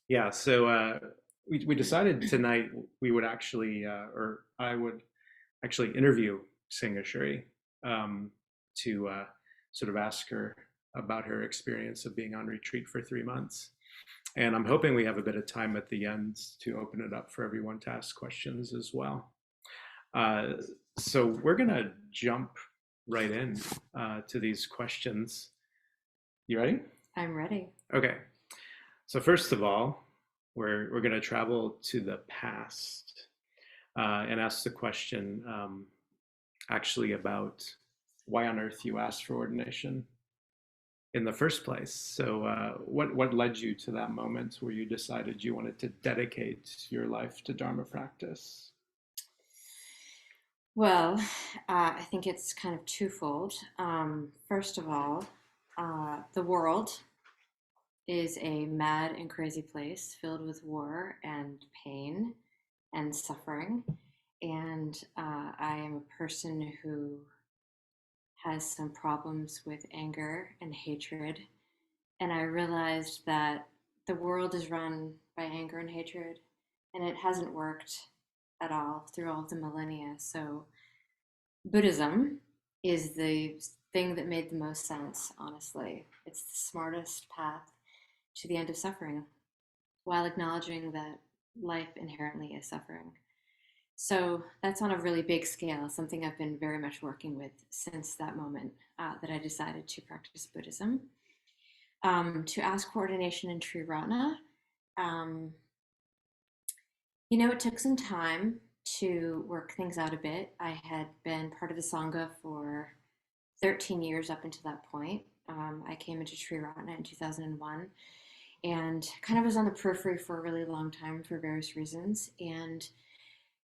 Yeah, so we decided tonight we would actually, or I would actually interview Singhasuri to sort of ask her about her experience of being on retreat for 3 months. And I'm hoping we have a bit of time at the end to open it up for everyone to ask questions as well. Uh, so we're going to jump right in to these questions. You ready? I'm ready. Okay. So first of all, we're going to travel to the past and ask the question actually about why on earth you asked for ordination in the first place. So what led you to that moment where you decided you wanted to dedicate your life to Dharma practice? Well, I think it's kind of twofold. First of all, the world is a mad and crazy place filled with war and pain and suffering. And I am a person who has some problems with anger and hatred. And I realized that the world is run by anger and hatred, and it hasn't worked at all through all of the millennia. So Buddhism is the thing that made the most sense, honestly. It's the smartest path to the end of suffering while acknowledging that life inherently is suffering. So that's on a really big scale, something I've been very much working with since that moment that I decided to practice Buddhism. To ask for ordination in Triratna, um, it took some time to work things out a bit. I had been part of the Sangha for 13 years up until that point. I came into Triratna in 2001 and kind of was on the periphery for a really long time for various reasons. And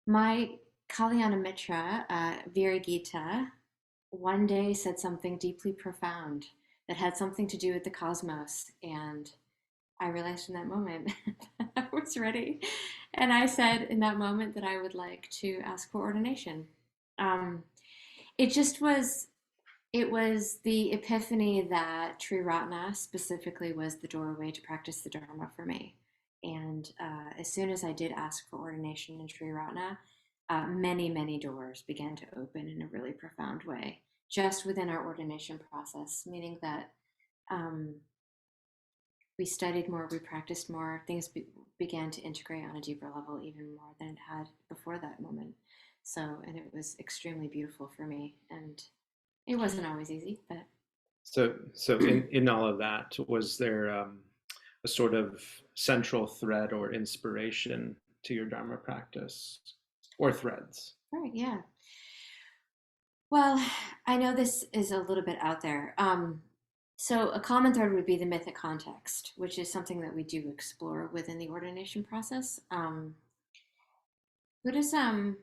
my Kalyana Mitra, Viragita, one day said something deeply profound that had something to do with the cosmos. And I realized in that moment that I was ready. And I said in that moment that I would like to ask for ordination. Um, it just was, it was the epiphany that Triratna specifically was the doorway to practice the Dharma for me. And as soon as I did ask for ordination in Triratna, many, many doors began to open in a really profound way, just within our ordination process, meaning that um, we studied more, we practiced more, things began to integrate on a deeper level, even more than it had before that moment. So, and it was extremely beautiful for me. And it wasn't always easy, but So in all of that, was there a sort of central thread or inspiration to your Dharma practice, or threads? right, yeah. Well, I know this is a little bit out there. So a common thread would be the mythic context, which is something that we do explore within the ordination process. Buddhism,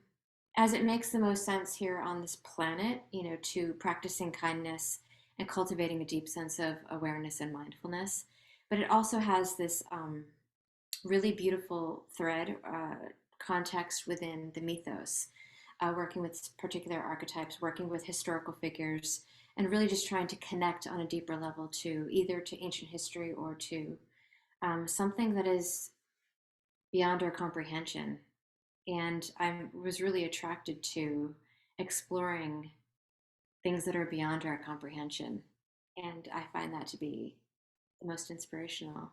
as it makes the most sense here on this planet, to practicing kindness and cultivating a deep sense of awareness and mindfulness. But it also has this really beautiful thread, context within the mythos, working with particular archetypes, working with historical figures, and really just trying to connect on a deeper level to either to ancient history or to something that is beyond our comprehension. And I was really attracted to exploring things that are beyond our comprehension. And I find that to be the most inspirational.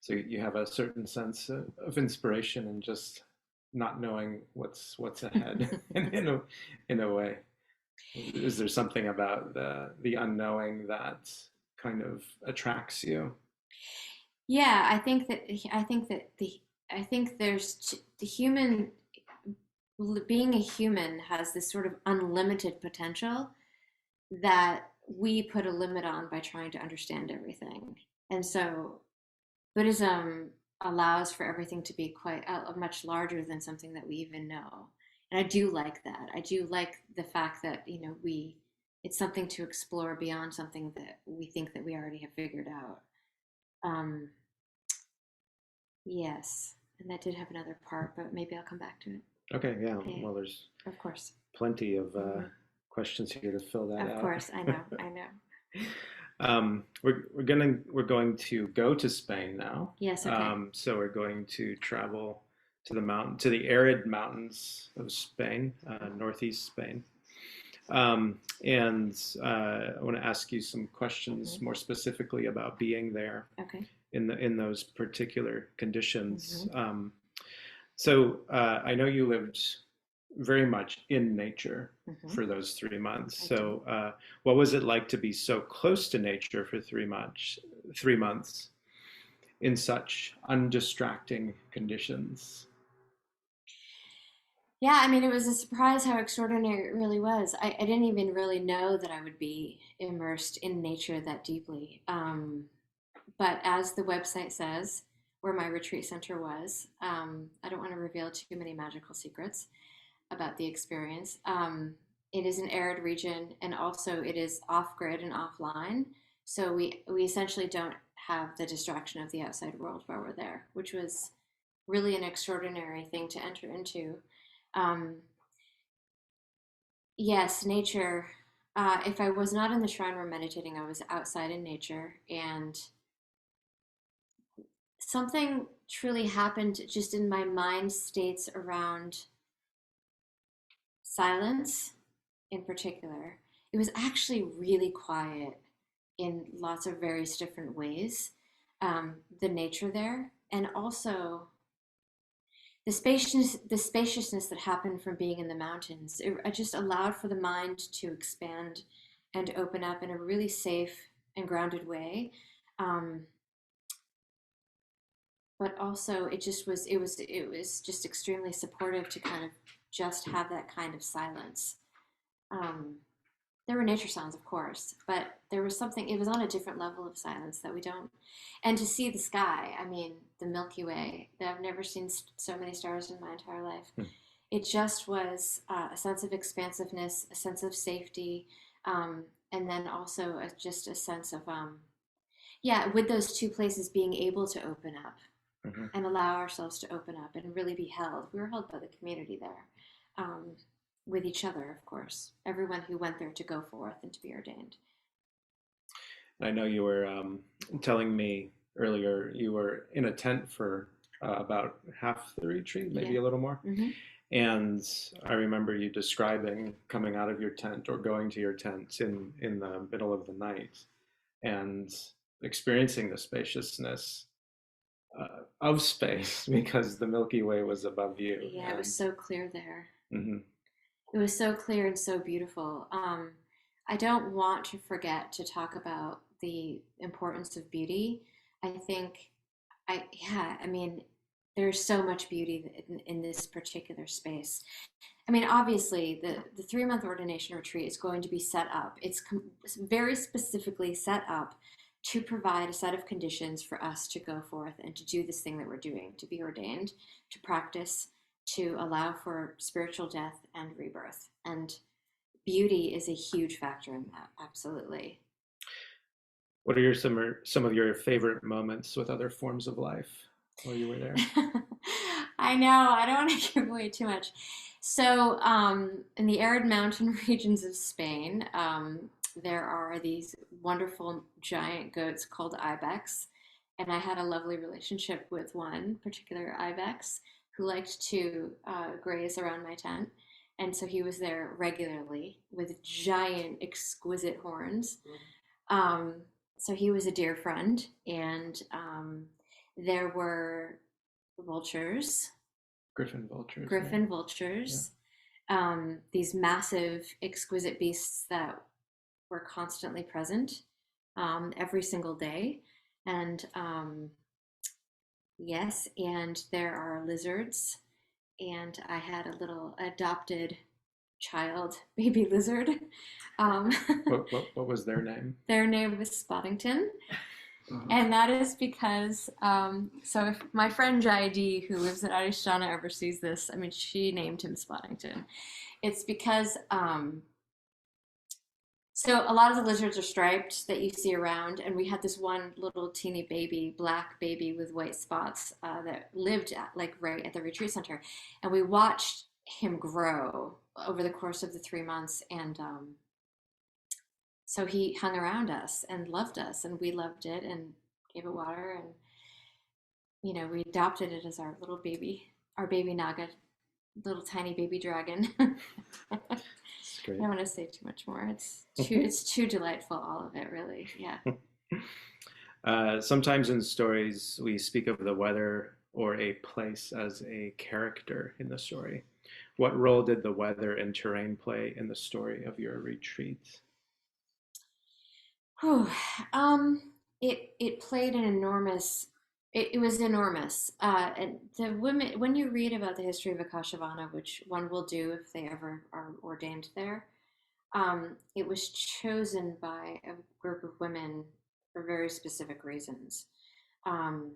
So you have a certain sense of inspiration and just not knowing what's ahead in a way. Is there something about the unknowing that kind of attracts you? Yeah, I think there's the human being a human has this sort of unlimited potential that we put a limit on by trying to understand everything. And so Buddhism allows for everything to be quite much larger than something that we even know. And I do like that. I do like the fact that, it's something to explore beyond something that we think that we already have figured out. Um, yes. And that did have another part, but maybe I'll come back to it. Okay, yeah. Okay. Well, there's Of course. plenty of Mhm. questions here to fill that Of out. course. I know. I know. We're going to go to Spain now. Yes, okay. So we're going to travel to the arid mountains of Spain, northeast Spain. And I want to ask you some questions Hmm. more specifically about being there Okay. in those particular conditions. Hmm. I know you lived very much in nature Hmm. for those 3 months. I did. What was it like to be so close to nature for 3 months, 3 months in such undistracting conditions? Yeah, I mean, it was a surprise how extraordinary it really was. I didn't even really know that I would be immersed in nature that deeply. But as the website says, where my retreat center was, I don't want to reveal too many magical secrets about the experience. It is an arid region, and also it is off grid and offline. So we essentially don't have the distraction of the outside world while we're there, which was really an extraordinary thing to enter into. Um, yes, nature. If I was not in the shrine room meditating, I was outside in nature, and something truly happened just in my mind states around silence in particular. It was actually really quiet in lots of various different ways. The nature there, and also the spaciousness that happened from being in the mountains. It just allowed for the mind to expand and open up in a really safe and grounded way. Um, but also it was just extremely supportive to kind of just have that kind of silence. Um, there were nature sounds, of course, but there was something. It was on a different level of silence that we don't. And to see the sky, I mean, the Milky Way. That I've never seen so many stars in my entire life. Hmm. It just was a sense of expansiveness, a sense of safety, and then also just a sense of yeah, with those two places being able to open up Mhm. and allow ourselves to open up and really be held. We were held by the community there, um, with each other, of course. Everyone who went there to go forth and to be ordained. I know you were telling me earlier you were in a tent for about half the retreat, Yeah. maybe a little more. Mm-hmm. And I remember you describing coming out of your tent or going to your tent in the middle of the night and experiencing the spaciousness of space because the Milky Way was above you. Yeah, it was And so clear there. mhm, It was so clear and so beautiful. I don't want to forget to talk about the importance of beauty. I think yeah, I mean, there's so much beauty in this particular space. I mean, obviously, the 3 month ordination retreat is going to be set up. It's very specifically set up to provide a set of conditions for us to go forth and to do this thing that we're doing, to be ordained, to practice, to allow for spiritual death and rebirth. And beauty is a huge factor in that, absolutely. what are some of your favorite moments with other forms of life while you were there? I know, I don't want to give away too much. So, in the arid mountain regions of Spain, there are these wonderful giant goats called ibex. And I had a lovely relationship with one particular ibex who liked to graze around my tent. And so he was there regularly with giant, exquisite horns. Um, so he was a dear friend. And there were vultures, Griffin vultures, right? griffin Yeah. vultures, these massive, exquisite beasts that were constantly present every single day. And yes, and there are lizards. And I had a little adopted child, baby lizard. Um, What was their name? their name was Spottington. Mhm. And that is because, so if my friend Jaidi, who lives in Arishtana, ever sees this, I mean, she named him Spottington. It's because, so a lot of the lizards are striped that you see around, and we had this one little teeny baby, black baby with white spots that lived like right at the retreat center, and we watched him grow over the course of the 3 months, and So he hung around us and loved us, and we loved it and gave it water. And, we adopted it as our baby Naga, little tiny baby dragon. I It's great. don't want to say too much more. It's too delightful, all of it, really. Yeah. Sometimes in stories, we speak of the weather or a place as a character in the story. What role did the weather and terrain play in the story of your retreat? Whew. It played an enormous. It was enormous. And the women, when you read about the history of Akashavana, which one will do if they ever are ordained there, it was chosen by a group of women for very specific reasons. Um,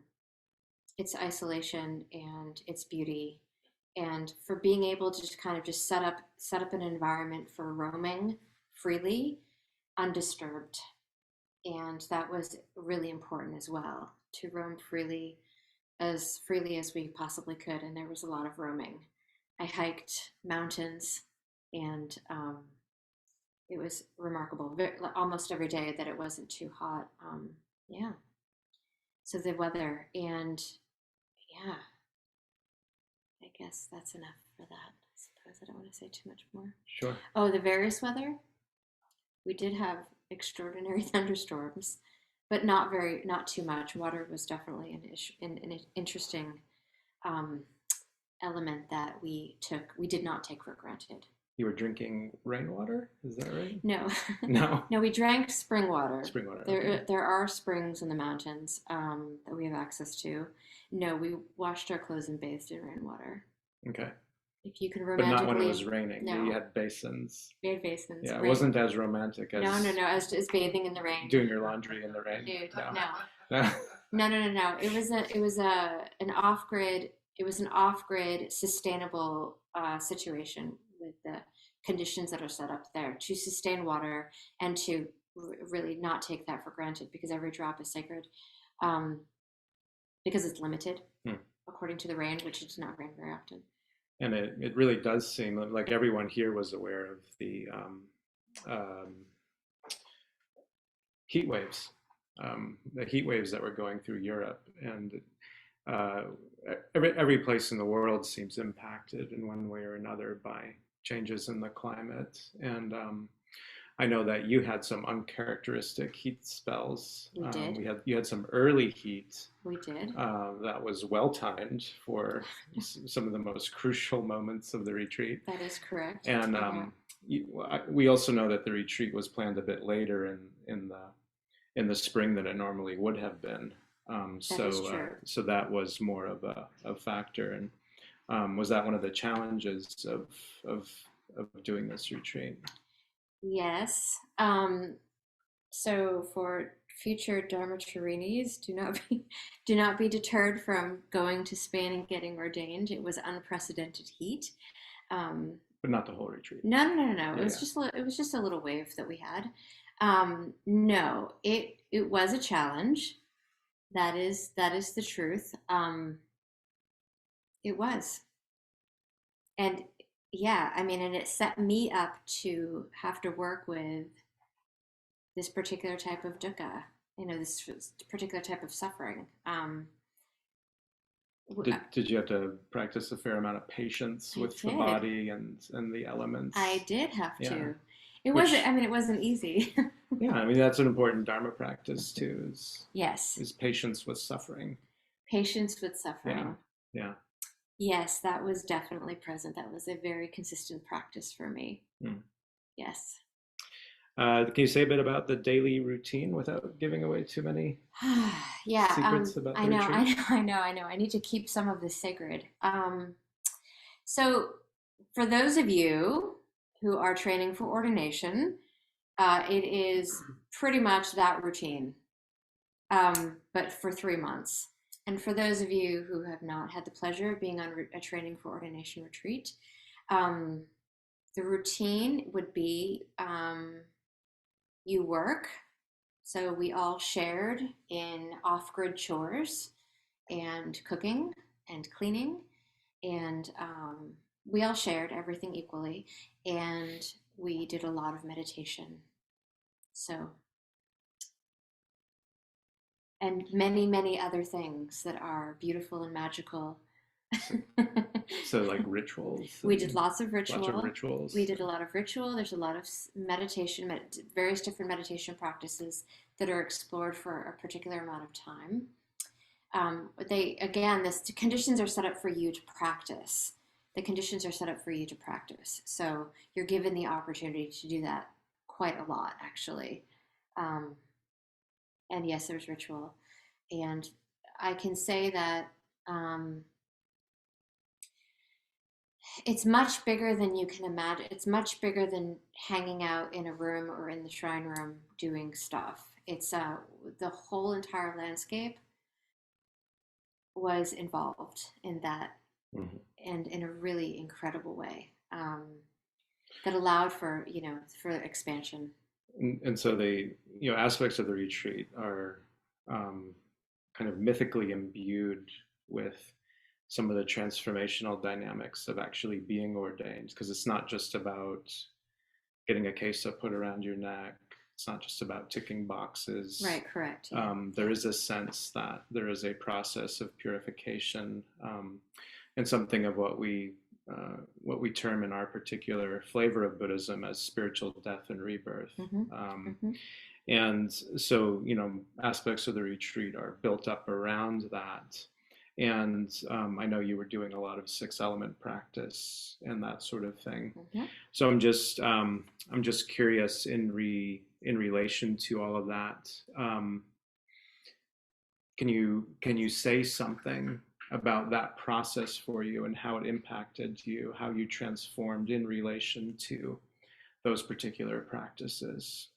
its isolation and its beauty, and for being able to just kind of just set up an environment for roaming freely, undisturbed. And that was really important as well, to roam freely as we possibly could. And there was a lot of roaming. I hiked mountains, and it was remarkable, almost every day, that it wasn't too hot. Yeah. So the weather, and yeah, I guess that's enough for that. I suppose I don't want to say too much more. Sure. Oh, the various weather. We did have extraordinary thunderstorms, but not too much. Water was definitely an interesting um, element that we did not take for granted. You were drinking rainwater, is that right? No, No. no, we drank spring water. Spring water. There, Okay. there are springs in the mountains that we have access to. No, we washed our clothes and bathed in rainwater. Okay. If you can But not when it romantically, was raining. no, You had basins. we had basins. Yeah, it Rain. wasn't as romantic as No. As bathing in the rain. doing your laundry in the rain. Dude, No. no. No. It was an off-grid sustainable situation with the conditions that are set up there to sustain water and to really not take that for granted, because every drop is sacred, um, because it's limited according to the rain, which it does not rain very often. And it really does seem like everyone here was aware of the um, heat waves, that were going through Europe, and uh, every place in the world seems impacted in one way or another by changes in the climate. And I know that you had some uncharacteristic heat spells. We did. You had some early heat. We did. That was well timed for some of the most crucial moments of the retreat. That is correct. And we also know that the retreat was planned a bit later in the spring than it normally would have been. So that was more of a factor. And was that one of the challenges of doing this retreat? Yes. So for future Dharmatarinis, do not be deterred from going to Spain and getting ordained. It was unprecedented heat. But not the whole retreat. No. It was just a little wave that we had. No, it was a challenge. That is the truth. It was. And yeah, I mean, and it set me up to have to work with this particular type of dukkha, this particular type of suffering. Did you have to practice a fair amount of patience with the body and the elements? I did have to. It wasn't easy. Yeah, I mean, that's an important Dharma practice too, yes. Is patience with suffering. Patience with suffering. Yeah. Yes, that was definitely present. That was a very consistent practice for me. Yes. Can you say a bit about the daily routine without giving away too many secrets about the retreat? I know. I need to keep some of this sacred. So for those of you who are training for ordination, it is pretty much that routine, but for 3 months. And for those of you who have not had the pleasure of being on a training for ordination retreat, the routine would be you work. So we all shared in off-grid chores and cooking and cleaning, and we all shared everything equally, and we did a lot of meditation. So, and many, many other things that are beautiful and magical. So like rituals. We did lots of Lots of ritual. We rituals. did a lot of ritual. There's a lot of meditation, various different meditation practices that are explored for a particular amount of time. They, again, the conditions are set up for you to practice. The conditions are set up for you to practice. So you're given the opportunity to do that quite a lot, actually. Um, and yes, there's ritual. And I can say that it's much bigger than you can imagine. It's much bigger than hanging out in a room or in the shrine room doing stuff. It's the whole entire landscape was involved in that, Mm-hmm. and in a really incredible way, that allowed for for expansion. And so they, aspects of the retreat are kind of mythically imbued with some of the transformational dynamics of actually being ordained, because it's not just about getting a kesa put around your neck. It's not just about ticking boxes. Right, correct. Yeah. There is a sense that there is a process of purification, and something of what we term in our particular flavor of Buddhism as spiritual death and rebirth. And so, aspects of the retreat are built up around that. And I know you were doing a lot of six element practice and that sort of thing. So I'm just curious in relation to all of that. Can you say something about that process for you and how it impacted you, how you transformed in relation to those particular practices?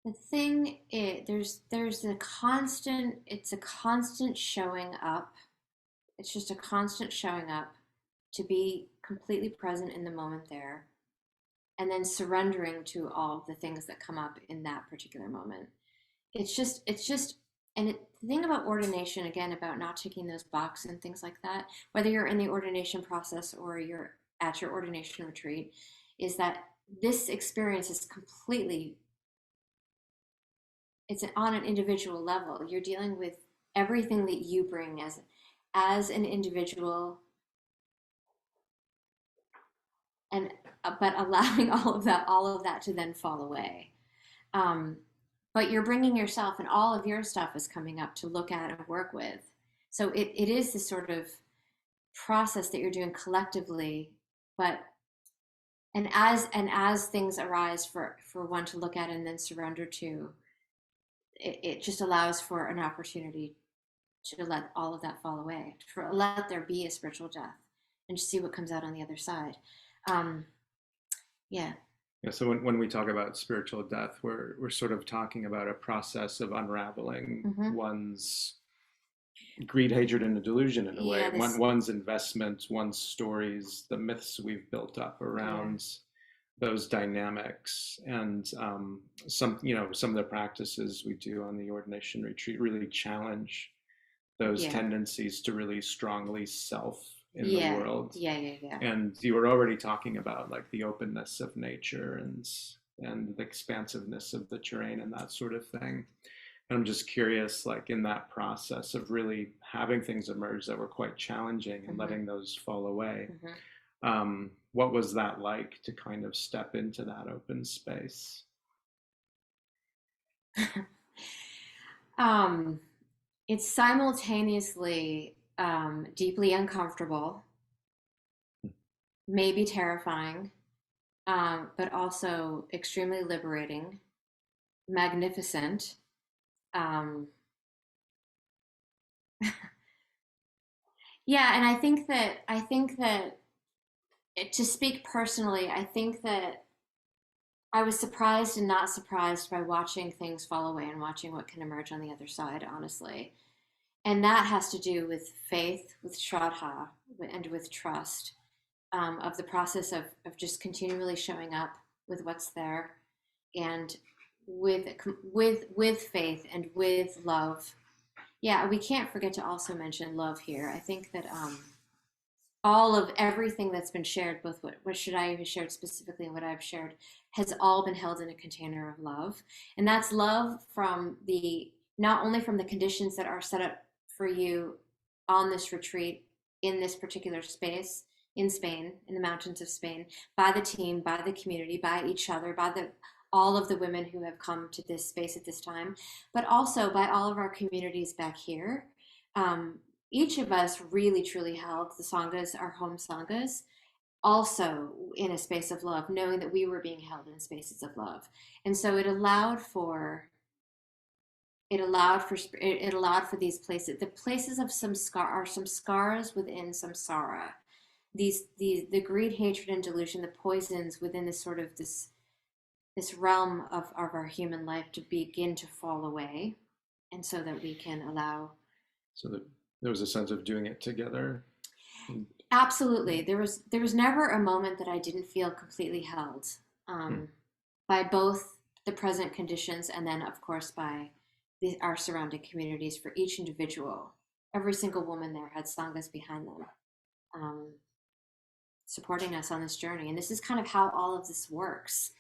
The thing is, there's a constant. It's a constant showing up. It's just a constant showing up to be completely present in the moment there, and then surrendering to all of the things that come up in that particular moment. It's just, and the thing about ordination, again, about not ticking those boxes and things like that, whether you're in the ordination process or you're at your ordination retreat, is that this experience is completely, it's on an individual level. You're dealing with everything that you bring as an individual, and but allowing all of that to then fall away. But you're bringing yourself, and all of your stuff is coming up to look at and work with. So it is this sort of process that you're doing collectively, but and as things arise for one to look at and then surrender to, it just allows for an opportunity to let all of that fall away, to let there be a spiritual death, and just see what comes out on the other side. Yeah. Yeah, so when we talk about spiritual death, we're sort of talking about a process of unraveling one's greed, hatred, and a delusion in a way. One's investment, one's stories, the myths we've built up around those dynamics, and some of the practices we do on the ordination retreat really challenge those tendencies to really strongly self in the world. And you were already talking about like the openness of nature and the expansiveness of the terrain and that sort of thing. And I'm just curious, like in that process of really having things emerge that were quite challenging and letting those fall away, what was that like to kind of step into that open space? It's simultaneously deeply uncomfortable, maybe terrifying, but also extremely liberating, magnificent. Yeah, and I think that to speak personally, I think that I was surprised and not surprised by watching things fall away and watching what can emerge on the other side, honestly. And that has to do with faith, with shraddha, and with trust, of the process of just continually showing up with what's there, and with faith and with love. Yeah, we can't forget to also mention love here. I think that all of everything that's been shared, both what should I have shared specifically and what I've shared, has all been held in a container of love. And that's love from the, not only from the conditions that are set up for you on this retreat in this particular space in Spain, in the mountains of Spain, by the team, by the community, by each other, by the all of the women who have come to this space at this time, but also by all of our communities back here. Um, each of us really truly held the sanghas, our home sanghas, also in a space of love, knowing that we were being held in spaces of love. And so it allowed for these places, the places of some scar are some scars within samsara, the greed, hatred, and delusion, the poisons within this sort of this realm of our human life to begin to fall away, and so that we can allow. So that there was a sense of doing it together. Absolutely, there was never a moment that I didn't feel completely held, by both the present conditions and then, of course, by our surrounding communities. For each individual, every single woman there had sanghas behind them, supporting us on this journey. And this is kind of how all of this works.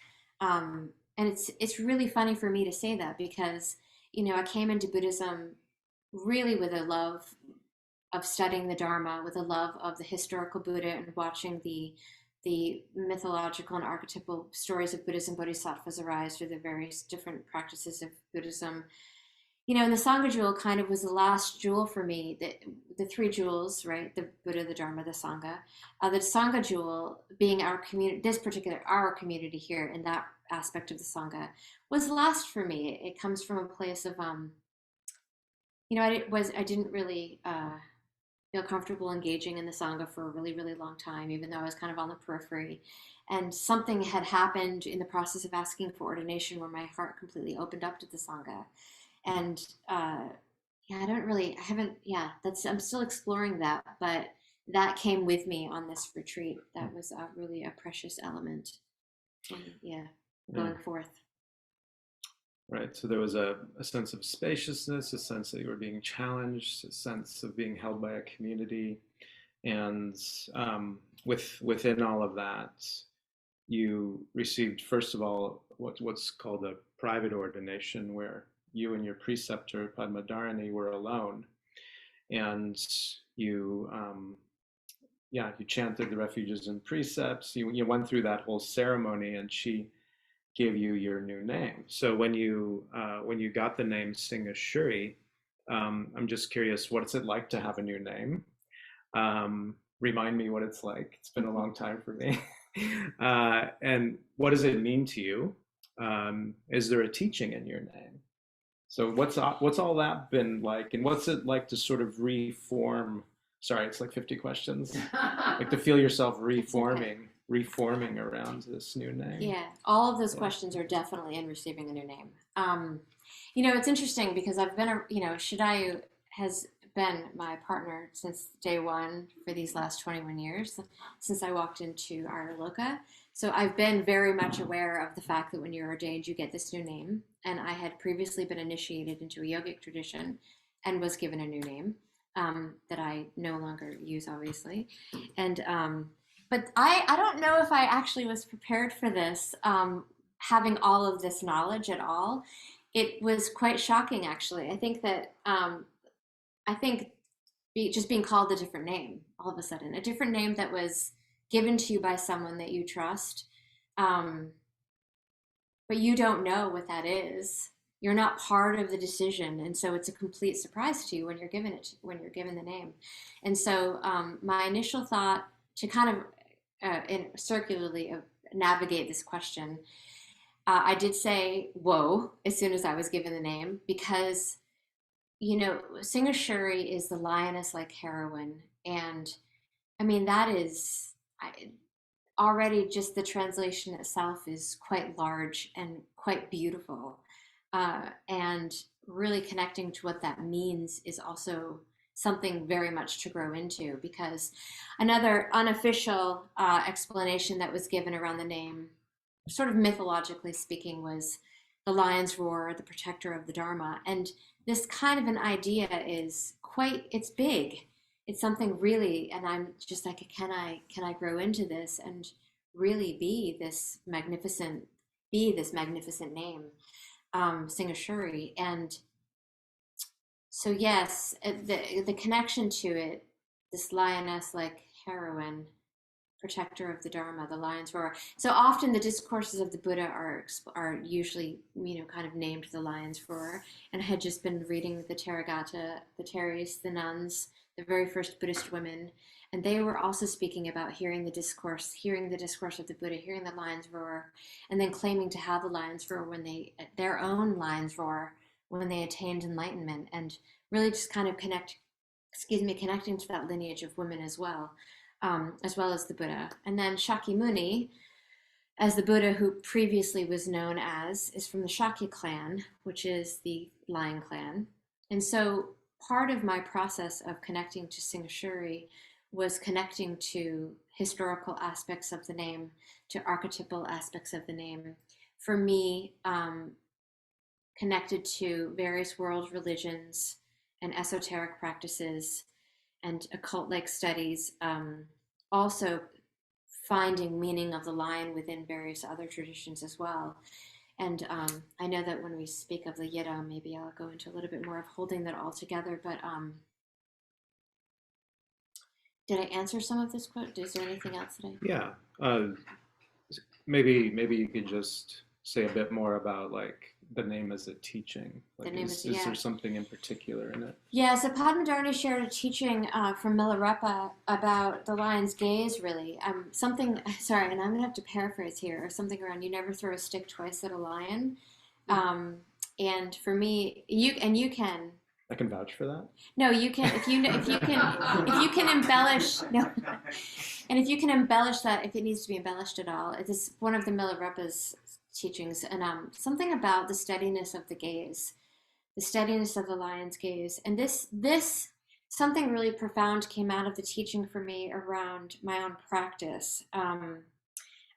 And it's really funny for me to say that because, I came into Buddhism really with a love of studying the Dharma, with a love of the historical Buddha and watching the mythological and archetypal stories of Buddhism bodhisattvas arise through the various different practices of Buddhism. And the Sangha jewel kind of was the last jewel for me. The three jewels, right? The Buddha, the Dharma, the Sangha. The Sangha jewel being our community, our community here, in that aspect of the Sangha, was last for me. It comes from a place of, I didn't really feel comfortable engaging in the Sangha for a really, really long time, even though I was kind of on the periphery. And something had happened in the process of asking for ordination where my heart completely opened up to the Sangha. And I'm still exploring that, but that came with me on this retreat. That was really a precious element. Going forth. Right. So there was a sense of spaciousness, a sense that you were being challenged, a sense of being held by a community. And within all of that, you received, first of all, what's called a private ordination, where you and your preceptor, Padmadharani, were alone. And you chanted the refuges and precepts. You went through that whole ceremony, and she gave you your new name. So when you got the name Singhasuri, I'm just curious, what's it like to have a new name? Remind me what it's like. It's been a long time for me. And what does it mean to you? Is there a teaching in your name? So what's all that been like, and what's it like to sort of reform? Sorry, it's like 50 questions. Like to feel yourself reforming around this new name. Yeah, all of those questions are definitely in receiving a new name. It's interesting because I've been, Shadayu has been my partner since day one for these last 21 years, since I walked into Arya. So I've been very much aware of the fact that when you're ordained, you get this new name. And I had previously been initiated into a yogic tradition and was given a new name that I no longer use, obviously. And but I don't know if I actually was prepared for this, having all of this knowledge at all. It was quite shocking, actually. I think that just being called a different name all of a sudden, a different name that was given to you by someone that you trust, but you don't know what that is. You're not part of the decision, and so it's a complete surprise to you when you're given the name. And so my initial thought to kind of circularly navigate this question, I did say "whoa" as soon as I was given the name, because Singhasuri is the lioness-like heroine, and I mean that is already just the translation itself is quite large and quite beautiful, and really connecting to what that means is also something very much to grow into, because another unofficial explanation that was given around the name, sort of mythologically speaking, was the lion's roar, the protector of the Dharma. And this kind of an idea is it's big. it's something really, and I'm just like, can I grow into this and really be this magnificent name, Singhasuri. And so yes, the connection to it, this lioness like heroine, protector of the Dharma, the lion's roar. So often the discourses of the Buddha are usually, kind of named the lion's roar. And I had just been reading the Therigatha, the Theris, the nuns, the very first Buddhist women, and they were also speaking about hearing the discourse of the Buddha, hearing the lion's roar, and then claiming to have the lion's roar their own lion's roar when they attained enlightenment, and really just kind of connecting to that lineage of women as well as the Buddha. And then Shakyamuni, as the Buddha who previously was known as, is from the Shakya clan, which is the lion clan. And so part of my process of connecting to Singhasuri was connecting to historical aspects of the name, to archetypal aspects of the name. For me, connected to various world religions and esoteric practices and occult-like studies, also finding meaning of the lion within various other traditions as well. And I know that when we speak of the Yidam, maybe I'll go into a little bit more of holding that all together. But did I answer some of this quote? Is there anything else that I? Yeah. Maybe you could just say a bit more about like the name as a teaching. Like, is there something in particular in it? Yeah, so Padma shared a teaching from Milarepa about the lion's gaze, really. Sorry, and I'm going to have to paraphrase here, or something around, you never throw a stick twice at a lion. And for me, you can. I can vouch for that. No, you can, if you can embellish, no. And if you can embellish that, if it needs to be embellished at all, it is one of the Milarepa's teachings, and something about the steadiness of the gaze, the steadiness of the lion's gaze. And this something really profound came out of the teaching for me around my own practice,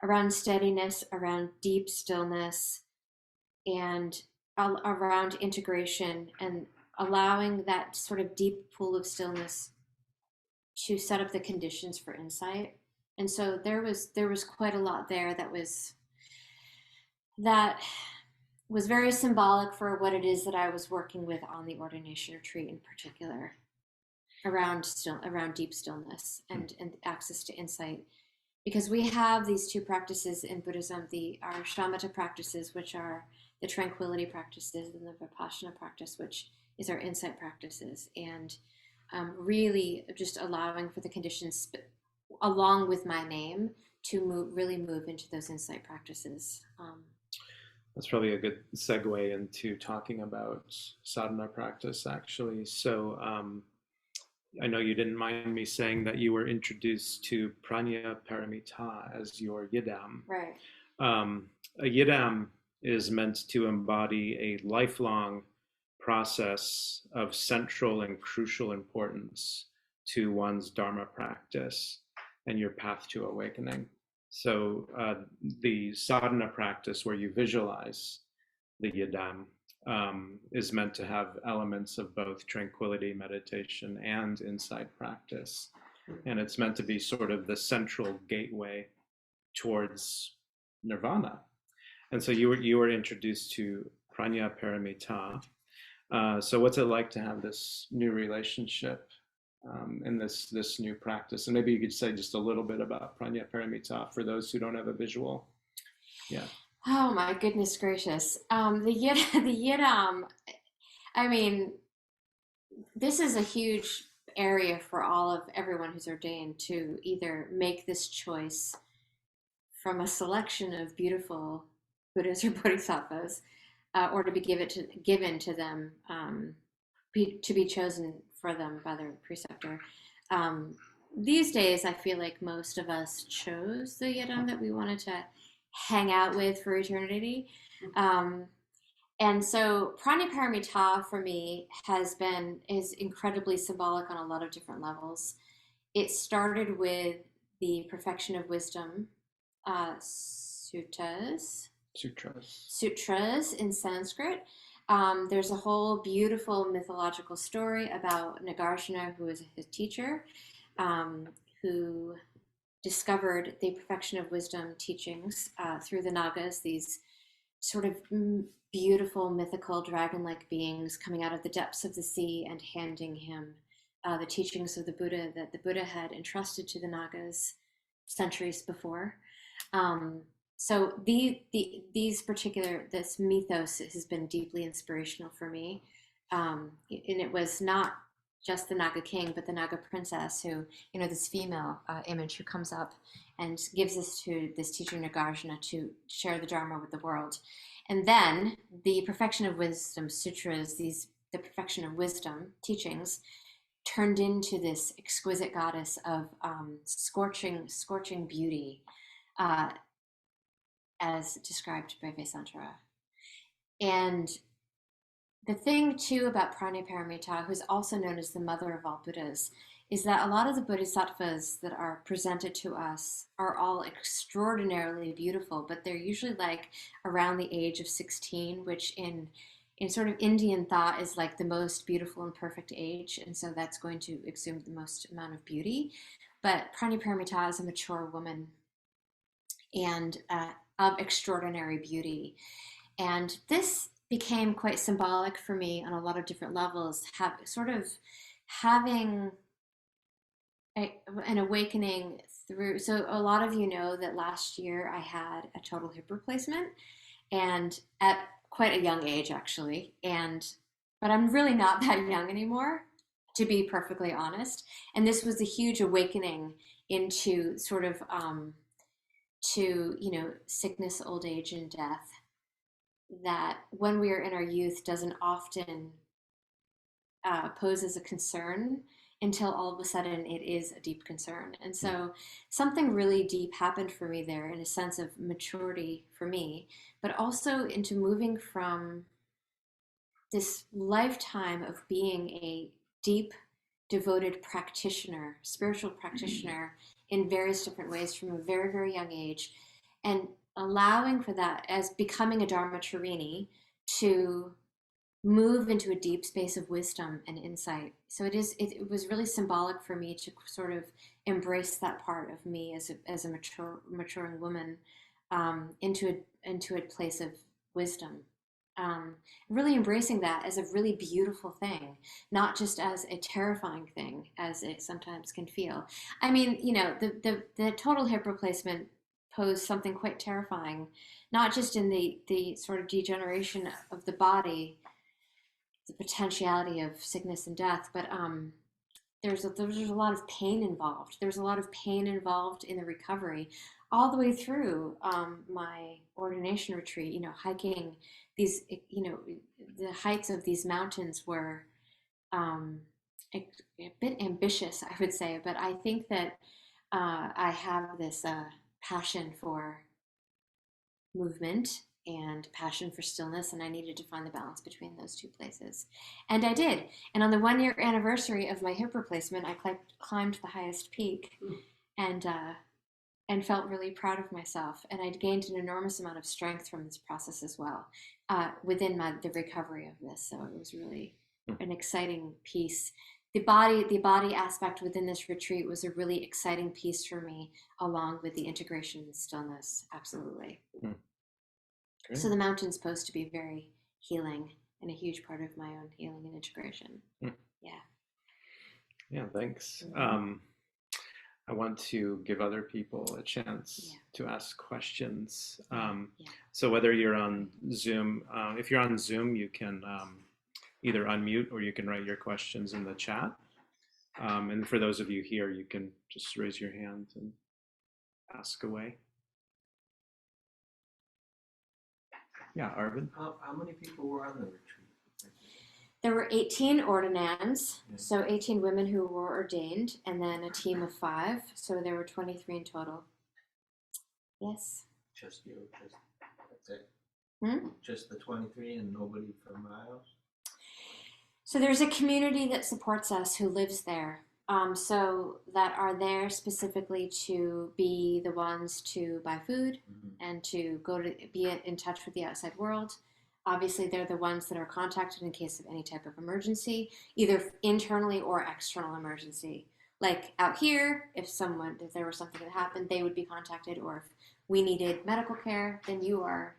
around steadiness, around deep stillness, and around integration, and allowing that sort of deep pool of stillness to set up the conditions for insight. And so there was quite a lot there that was very symbolic for what it is that I was working with on the ordination retreat in particular, around deep stillness and access to insight. Because we have these two practices in Buddhism, our shamatha practices, which are the tranquility practices, and the vipassana practice, which is our insight practices. And really just allowing for the conditions, along with my name, to really move into those insight practices. That's probably a good segue into talking about sadhana practice, actually. So I know you didn't mind me saying that you were introduced to prajna paramita as your yidam. Right. A yidam is meant to embody a lifelong process of central and crucial importance to one's Dharma practice and your path to awakening. So the sadhana practice, where you visualize the yidam, is meant to have elements of both tranquility, meditation, and insight practice. And it's meant to be sort of the central gateway towards nirvana. And so you were introduced to prajna paramita. So what's it like to have this new relationship in this new practice? And maybe you could say just a little bit about prajna paramita for those who don't have a visual. Yeah. Oh my goodness gracious. The yidam, I mean, this is a huge area for everyone who's ordained to either make this choice from a selection of beautiful Buddhas or Bodhisattvas, or to be given to them, to be chosen for them by their preceptor. These days, I feel like most of us chose the yidam that we wanted to hang out with for eternity. And so prajna paramita for me is incredibly symbolic on a lot of different levels. It started with the perfection of wisdom sutras in Sanskrit, There's a whole beautiful mythological story about Nagarjuna, who was his teacher, um, who discovered the perfection of wisdom teachings through the Nagas, these sort of beautiful, mythical, dragon like beings coming out of the depths of the sea and handing him the teachings of the Buddha that the Buddha had entrusted to the Nagas centuries before. Um, so these particular, this mythos has been deeply inspirational for me. And it was not just the Naga king, but the Naga princess who, this female image who comes up and gives this to this teacher Nagarjuna to share the Dharma with the world. And then the perfection of wisdom sutras, the perfection of wisdom teachings, turned into this exquisite goddess of scorching beauty, uh, as described by Vesantara. And the thing too about Prajnaparamita, who's also known as the mother of all Buddhas, is that a lot of the bodhisattvas that are presented to us are all extraordinarily beautiful, but they're usually like around the age of 16, which in sort of Indian thought is like the most beautiful and perfect age, and so that's going to exude the most amount of beauty. But Prajnaparamita is a mature woman and of extraordinary beauty. And this became quite symbolic for me on a lot of different levels, sort of having an awakening through. So a lot of you know that last year I had a total hip replacement, and at quite a young age actually. But I'm really not that young anymore, to be perfectly honest. And this was a huge awakening into sort of to sickness, old age, and death, that when we are in our youth doesn't often pose as a concern until all of a sudden it is a deep concern. And so something really deep happened for me there, in a sense of maturity for me, but also into moving from this lifetime of being a deep, devoted practitioner, spiritual practitioner in various different ways from a very, very young age, and allowing for that as becoming a Dharmacharini to move into a deep space of wisdom and insight. So it was really symbolic for me to sort of embrace that part of me as a maturing woman, into a place of wisdom. Really embracing that as a really beautiful thing, not just as a terrifying thing as it sometimes can feel. I mean, the total hip replacement posed something quite terrifying, not just in the sort of degeneration of the body, the potentiality of sickness and death, but there's a lot of pain involved. There's a lot of pain involved in the recovery, all the way through my ordination retreat. Hiking these, the heights of these mountains were a bit ambitious, I would say, but I think that I have this passion for movement and passion for stillness, and I needed to find the balance between those two places. And I did. And on the 1 year anniversary of my hip replacement, I climbed the highest peak and felt really proud of myself. And I'd gained an enormous amount of strength from this process as well, within the recovery of this. So it was really an exciting piece. The body aspect within this retreat was a really exciting piece for me, along with the integration and stillness. Absolutely. Okay. So the mountain's supposed to be very healing and a huge part of my own healing and integration. Yeah, thanks. I want to give other people a chance to ask questions. So whether you're on Zoom, if you're on Zoom, you can either unmute or you can write your questions in the chat. And for those of you here, you can just raise your hand and ask away. Yeah, Arvind? How many people were on the retreat? There were 18 ordinands, so 18 women who were ordained, and then a team of 5, so there were 23 in total. Yes? Just you, that's it? Just the 23 and nobody from Miles? So there's a community that supports us who lives there, so that are there specifically to be the ones to buy food and to go to be in touch with the outside world. Obviously, they're the ones that are contacted in case of any type of emergency, either internally or external emergency. Like out here, if there was something that happened, they would be contacted, or if we needed medical care, then you are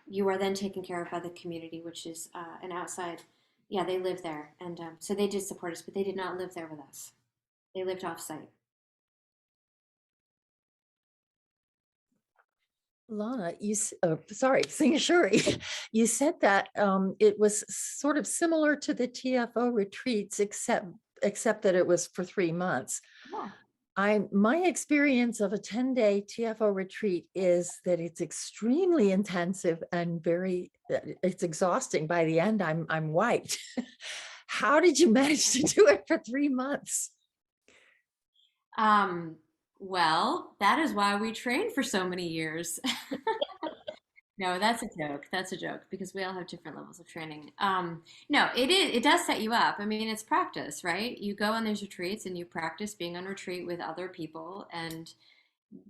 then taken care of by the community, which is an outside. Yeah, they live there, and so they did support us, but they did not live there with us. They lived off site. Lana, sorry, Singhasuri, you said that it was sort of similar to the TFO retreats, except that it was for 3 months. Yeah. My experience of a 10-day TFO retreat is that it's extremely intensive and it's exhausting. By the end, I'm wiped. How did you manage to do it for 3 months? Well, that is why we trained for so many years. No, that's a joke. That's a joke because we all have different levels of training. No, it does set you up. I mean, it's practice, right? You go on these retreats and you practice being on retreat with other people, and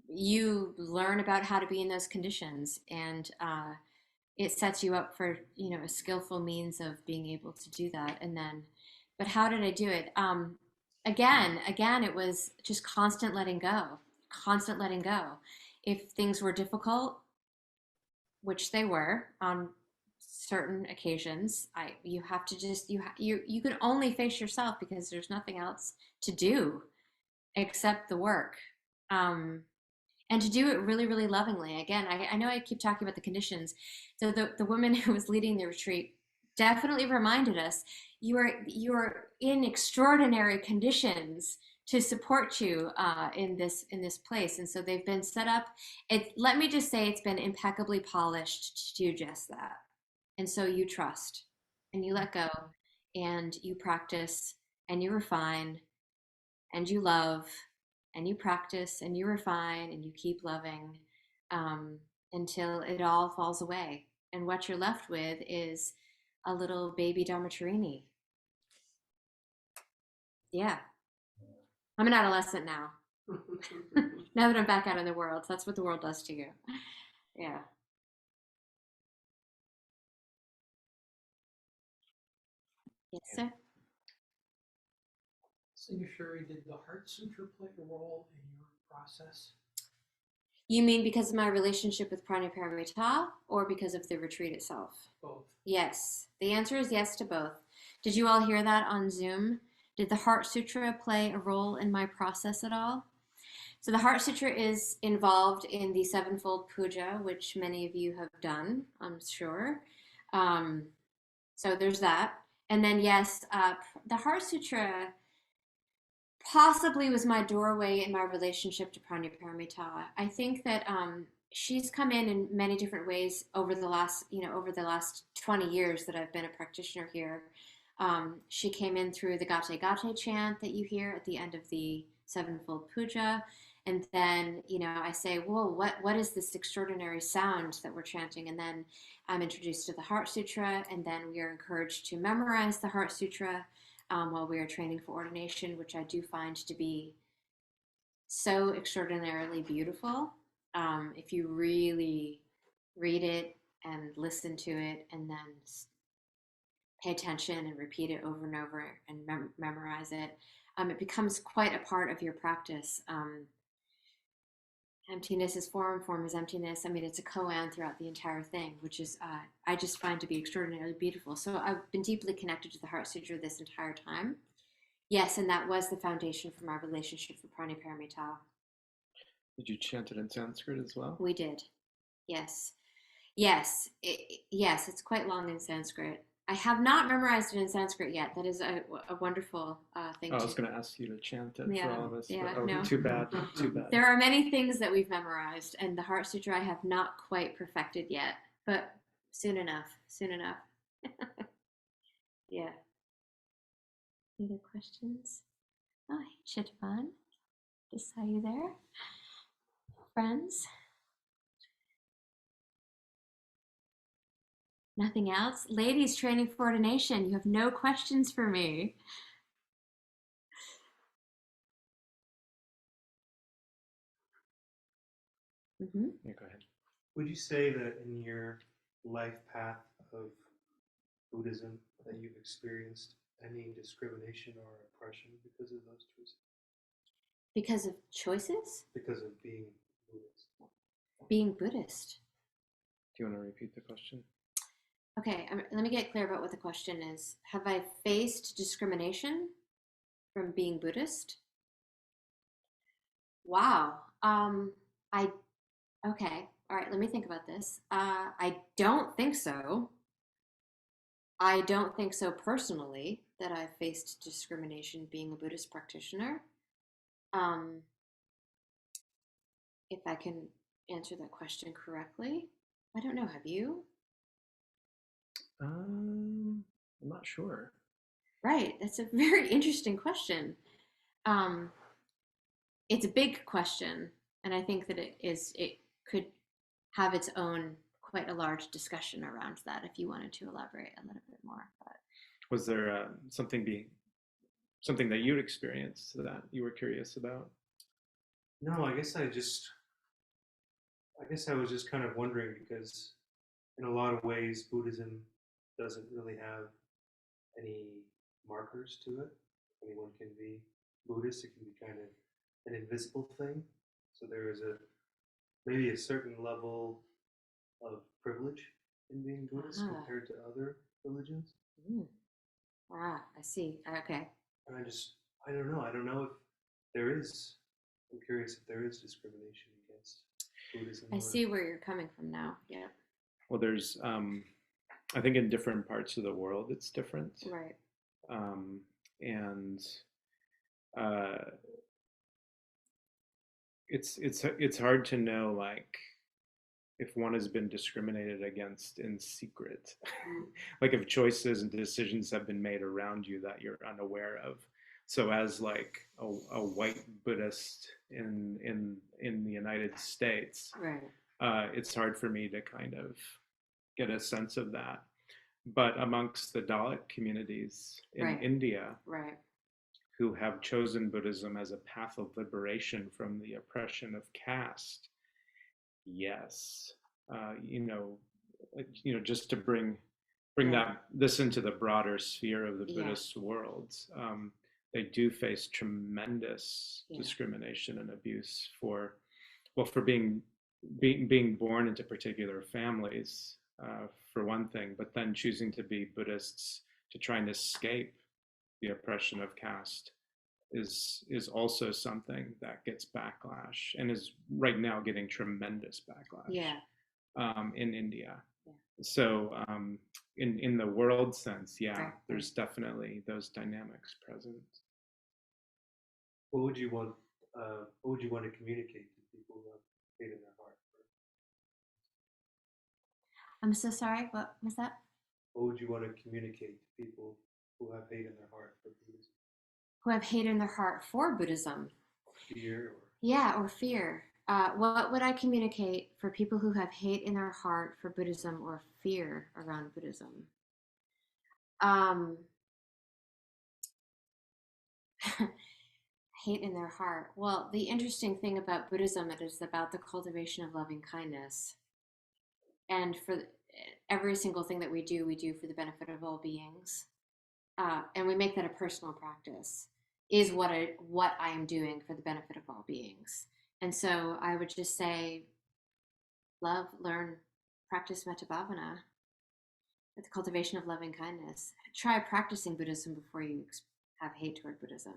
you learn about how to be in those conditions, and it sets you up for, a skillful means of being able to do that. And then, but how did I do it? Again, it was just constant letting go, constant letting go. If things were difficult, which they were on certain occasions, you have to just you can only face yourself because there's nothing else to do except the work. And to do it really, really lovingly. Again, I know I keep talking about the conditions. So the woman who was leading the retreat definitely reminded us, you are in extraordinary conditions to support you in this place. And so they've been set up. Let me just say, it's been impeccably polished to do just that. And so you trust and you let go and you practice and you refine and you love and you practice and you refine and you keep loving until it all falls away. And what you're left with is a little baby Dharmatarini. Yeah. I'm an adolescent now. Now that I'm back out in the world. So that's what the world does to you. Yeah. Yes, sir. Singhasuri, did the Heart Sutra play a role in your process? You mean because of my relationship with Pranaparamita or because of the retreat itself? Both. Yes. The answer is yes to both. Did you all hear that on Zoom? Did the Heart Sutra play a role in my process at all? So the Heart Sutra is involved in the sevenfold puja, which many of you have done, I'm sure. So there's that. And then, yes, the Heart Sutra possibly was my doorway in my relationship to Pranaparamita. I think that she's come in many different ways over the last 20 years that I've been a practitioner here. She came in through the Gate Gate chant that you hear at the end of the sevenfold puja. And then, I say, whoa, what is this extraordinary sound that we're chanting? And then I'm introduced to the Heart Sutra, and then we are encouraged to memorize the Heart Sutra while we are training for ordination, which I do find to be so extraordinarily beautiful. If you really read it and listen to it and then pay attention and repeat it over and over and memorize it, it becomes quite a part of your practice. Emptiness is form, form is emptiness. I mean, it's a koan throughout the entire thing, which is I just find to be extraordinarily beautiful. So I've been deeply connected to the Heart Sutra this entire time. Yes, and that was the foundation for my relationship with Pranaparamita. Did you chant it in Sanskrit as well? We did. Yes. Yes. Yes, it's quite long in Sanskrit. I have not memorized it in Sanskrit yet. That is a wonderful thing. I was going to ask you to chant it for all of us. Yeah, but, no. Too bad. Too bad. There are many things that we've memorized, and the Heart Sutra I have not quite perfected yet, but soon enough. Soon enough. Yeah. Any other questions? Oh, hey, Chitavan. Just saw you there. Friends? Nothing else? Ladies training for ordination, you have no questions for me. Yeah, go ahead. Would you say that in your life path of Buddhism that you've experienced any discrimination or oppression because of those choices? Because of choices? Because of being Buddhist. Being Buddhist. Do you want to repeat the question? Okay, let me get clear about what the question is. Have I faced discrimination from being Buddhist? Wow. Okay. All right, let me think about this. I don't think so. I don't think so personally that I've faced discrimination being a Buddhist practitioner. If I can answer that question correctly. I don't know. Have you? I'm not sure. Right. That's a very interesting question. It's a big question, and I think that it could have its own quite a large discussion around that if you wanted to elaborate a little bit more. But Was there something that you'd experienced that you were curious about? No, I guess I was just kind of wondering because in a lot of ways Buddhism doesn't really have any markers to it. Anyone can be Buddhist. It can be kind of an invisible thing. So there is maybe a certain level of privilege in being Buddhist compared to other religions. I see. Okay. And I don't know. I don't know if there is. I'm curious if there is discrimination against Buddhism. I see where you're coming from now. Yeah. Well, there's, I think in different parts of the world, it's different. Right. And it's hard to know, like, if one has been discriminated against in secret, like if choices and decisions have been made around you that you're unaware of. So as like a white Buddhist in the United States, Right. It's hard for me to kind of get a sense of that. But amongst the Dalit communities in Right. India, Right. who have chosen Buddhism as a path of liberation from the oppression of caste, yes, just to bring this into the broader sphere of the Buddhist world, they do face tremendous discrimination and abuse for being born into particular families, for one thing, but then choosing to be Buddhists to try and escape the oppression of caste is also something that gets backlash and is right now getting tremendous backlash in India. Yeah. So in the world sense, Right. there's definitely those dynamics present. What would you want to communicate to people who have hate in their heart? I'm so sorry. What was that? What would you want to communicate to people who have hate in their heart for Buddhism? Who have hate in their heart for Buddhism? Fear or fear. What would I communicate for people who have hate in their heart for Buddhism or fear around Buddhism? Hate in their heart. Well, the interesting thing about Buddhism, it is about the cultivation of loving kindness. And for every single thing that we do for the benefit of all beings. And we make that a personal practice, is what I am doing for the benefit of all beings. And so I would just say, love, learn, practice metta bhavana, the cultivation of loving kindness. Try practicing Buddhism before you have hate toward Buddhism.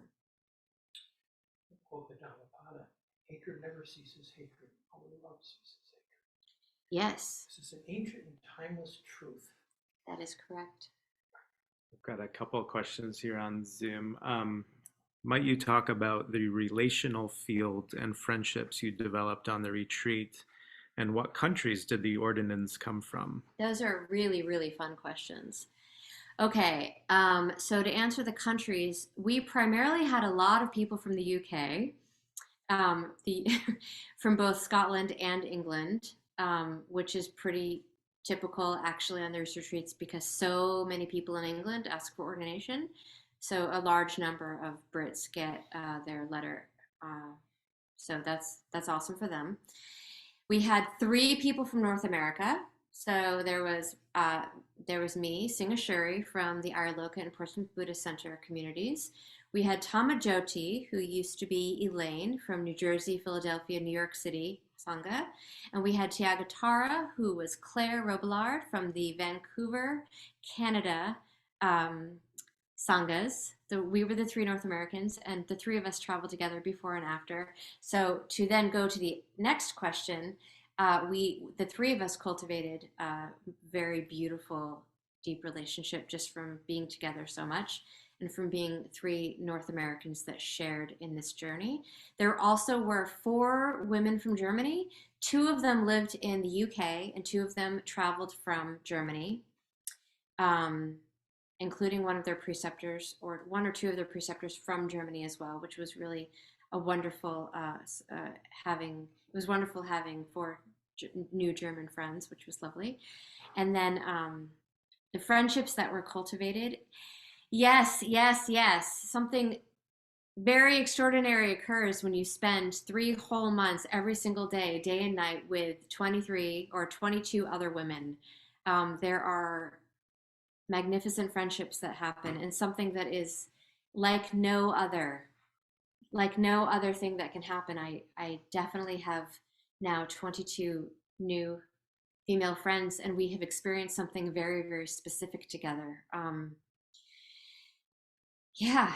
Quote the Dhammapada, hatred never ceases hatred, only love ceases hatred. Yes. This is an ancient and timeless truth. That is correct. I've got a couple of questions here on Zoom. Might you talk about the relational field and friendships you developed on the retreat, and what countries did the ordinands come from? Those are really, really fun questions. Okay, so to answer the countries, we primarily had a lot of people from the UK, from both Scotland and England, which is pretty typical actually on those retreats because so many people in England ask for ordination. So a large number of Brits get their letter. So that's awesome for them. We had 3 people from North America. So there was there was me, Singhasuri from the Ayurloka and Portsmouth Buddhist Center communities. We had Tamajoti, who used to be Elaine from New Jersey, Philadelphia, New York City, Sangha. And we had Tiagatara, who was Claire Robillard from the Vancouver, Canada Sanghas. So we were the three North Americans, and the three of us traveled together before and after. So to then go to the next question, the three of us cultivated a very beautiful, deep relationship just from being together so much and from being three North Americans that shared in this journey. There also were 4 women from Germany. 2 of them lived in the UK, and 2 of them traveled from Germany, including one of their preceptors, or 1 or 2 of their preceptors from Germany as well, which was really a wonderful having. It was wonderful having 4 new German friends, which was lovely. And then the friendships that were cultivated. Yes. Something very extraordinary occurs when you spend 3 whole months every single day, day and night, with 23 or 22 other women. There are magnificent friendships that happen, and something that is like no other thing that can happen. I definitely have now 22 new female friends, and we have experienced something very, very specific together. Yeah,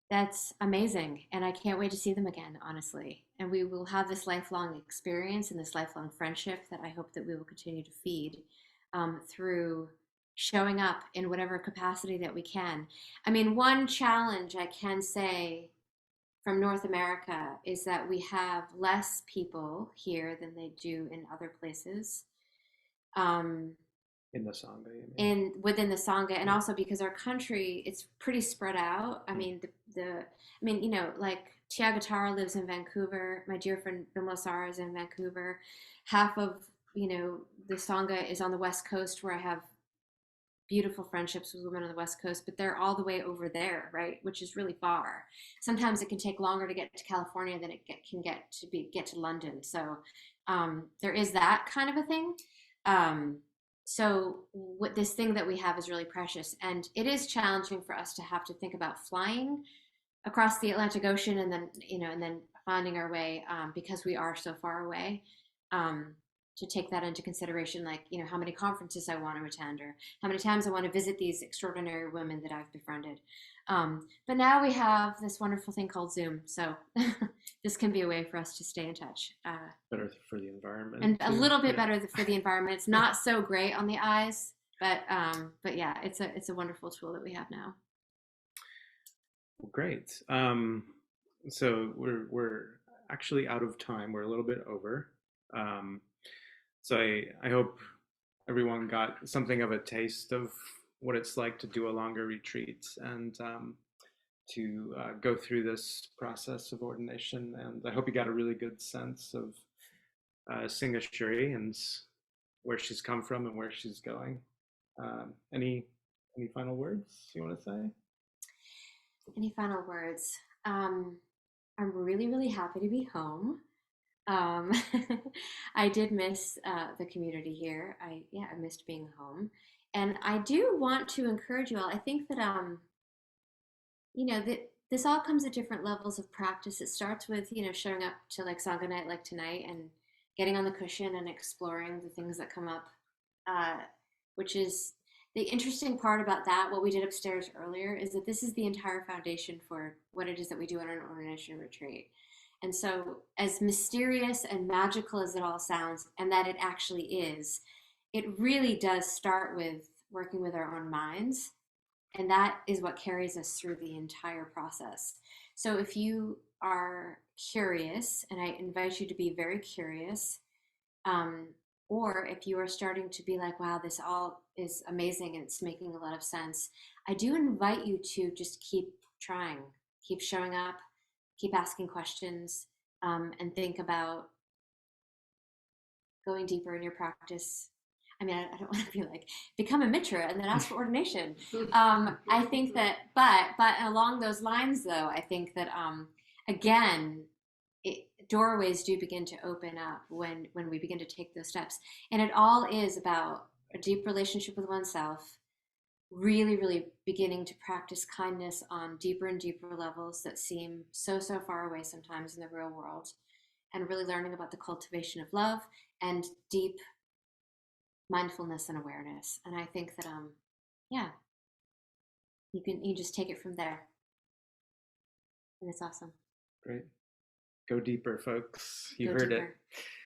that's amazing. And I can't wait to see them again, honestly. And we will have this lifelong experience and this lifelong friendship that I hope that we will continue to feed through showing up in whatever capacity that we can. I mean, one challenge I can say from North America is that we have less people here than they do in other places. In the Sangha, you mean? Within the Sangha, and also because our country, it's pretty spread out. I mean, you know, like Tiagatara lives in Vancouver. My dear friend Bimlasara is in Vancouver. Half of, you know, the Sangha is on the West Coast, where I have beautiful friendships with women on the West Coast, but they're all the way over there, right? Which is really far. Sometimes it can take longer to get to California than it can get to London. So there is that kind of a thing. So what this thing that we have is really precious, and it is challenging for us to have to think about flying across the Atlantic Ocean and then finding our way, because we are so far away. To take that into consideration, like, you know, how many conferences I want to attend, or how many times I want to visit these extraordinary women that I've befriended. But now we have this wonderful thing called Zoom, so this can be a way for us to stay in touch. Better for the environment, and a too. little bit Yeah. better for the environment. It's not so great on the eyes, but yeah, it's a wonderful tool that we have now. Great. So we're actually out of time. We're a little bit over. So I hope everyone got something of a taste of what it's like to do a longer retreat, and to go through this process of ordination. And I hope you got a really good sense of Singhasuri and where she's come from and where she's going. Any final words you want to say? Any final words? I'm really, really happy to be home. I did miss the community here. I missed being home, and I do want to encourage you all. I think that you know, that this all comes at different levels of practice. It starts with, you know, showing up to like Sangha night like tonight and getting on the cushion and exploring the things that come up, which is the interesting part about that. What we did upstairs earlier is that this is the entire foundation for what it is that we do on an ordination retreat. And so, as mysterious and magical as it all sounds, and that it actually is, it really does start with working with our own minds. And that is what carries us through the entire process. So if you are curious, and I invite you to be very curious, or if you are starting to be like, wow, this all is amazing and it's making a lot of sense, I do invite you to just keep trying, keep showing up, keep asking questions, and think about going deeper in your practice. I mean, I don't want to be like, become a mitra and then ask for ordination. I think that, but along those lines, though, I think that, again, doorways do begin to open up when we begin to take those steps. And it all is about a deep relationship with oneself, really, really beginning to practice kindness on deeper and deeper levels that seem so, so far away sometimes in the real world, and really learning about the cultivation of love and deep mindfulness and awareness. And I think that, yeah, you just take it from there. And it's awesome. Great. Go deeper, folks. You Go heard deeper. it.